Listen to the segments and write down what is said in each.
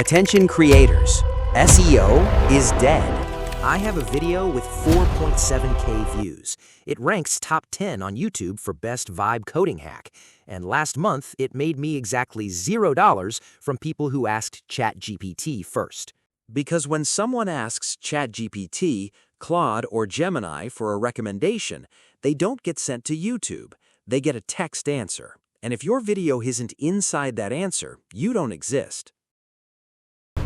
Attention creators, SEO is dead. I have a video with 4.7K views. It ranks top 10 on YouTube for best vibe coding hack. And last month, it made me exactly $0 from people who asked ChatGPT first. Because when someone asks ChatGPT, Claude, or Gemini for a recommendation, they don't get sent to YouTube. They get a text answer. And if your video isn't inside that answer, you don't exist.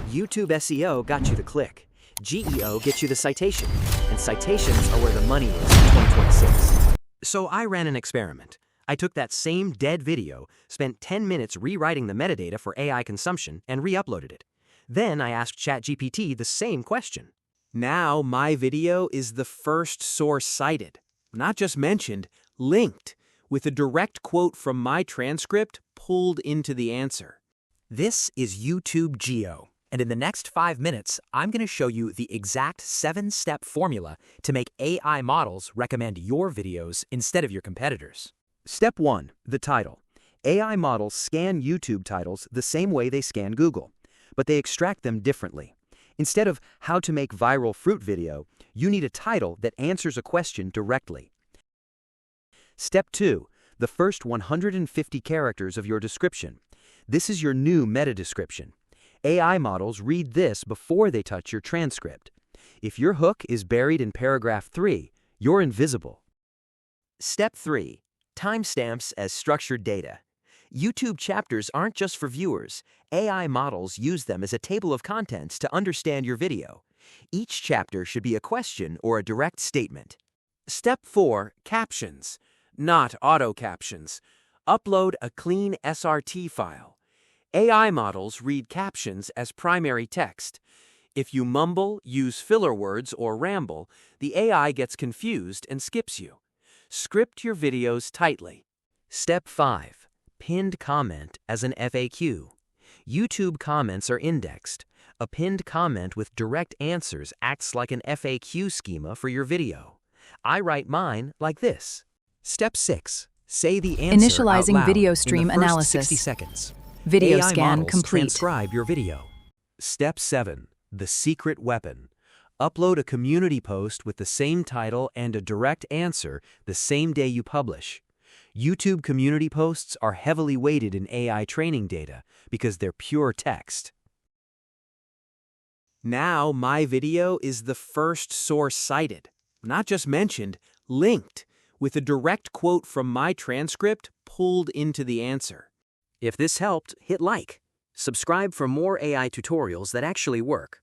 YouTube SEO got you the click. GEO gets you the citation. And citations are where the money is in 2026. So I ran an experiment. I took that same dead video, spent 10 minutes rewriting the metadata for AI consumption, and re-uploaded it. Then I asked ChatGPT the same question. Now my video is the first source cited, not just mentioned, linked, with a direct quote from my transcript pulled into the answer. This is YouTube GEO, and in the next 5 minutes, I'm going to show you the exact 7-step formula to make AI models recommend your videos instead of your competitors. Step 1, the title. AI models scan YouTube titles the same way they scan Google, but they extract them differently. Instead of how to make viral fruit video, you need a title that answers a question directly. Step 2, the first 150 characters of your description. This is your new meta description. AI models read this before they touch your transcript. If your hook is buried in paragraph 3, you're invisible. Step 3, timestamps as structured data. YouTube chapters aren't just for viewers. AI models use them as a table of contents to understand your video. Each chapter should be a question or a direct statement. Step 4, captions. Not auto captions. Upload a clean SRT file. AI models read captions as primary text. If you mumble, use filler words, or ramble, the AI gets confused and skips you. Script your videos tightly. Step 5, pinned comment as an FAQ. YouTube comments are indexed. A pinned comment with direct answers acts like an FAQ schema for your video. I write mine like this. Step 6. Say the answer out Initializing loud video stream in the first analysis. 60 seconds. Video AI scan models complete. transcribe your video. Step 7. The secret weapon. Upload a community post with the same title and a direct answer the same day you publish. YouTube community posts are heavily weighted in AI training data because they're pure text. Now my video is the first source cited, not just mentioned, linked, with a direct quote from my transcript pulled into the answer. If this helped, hit like. Subscribe for more AI tutorials that actually work.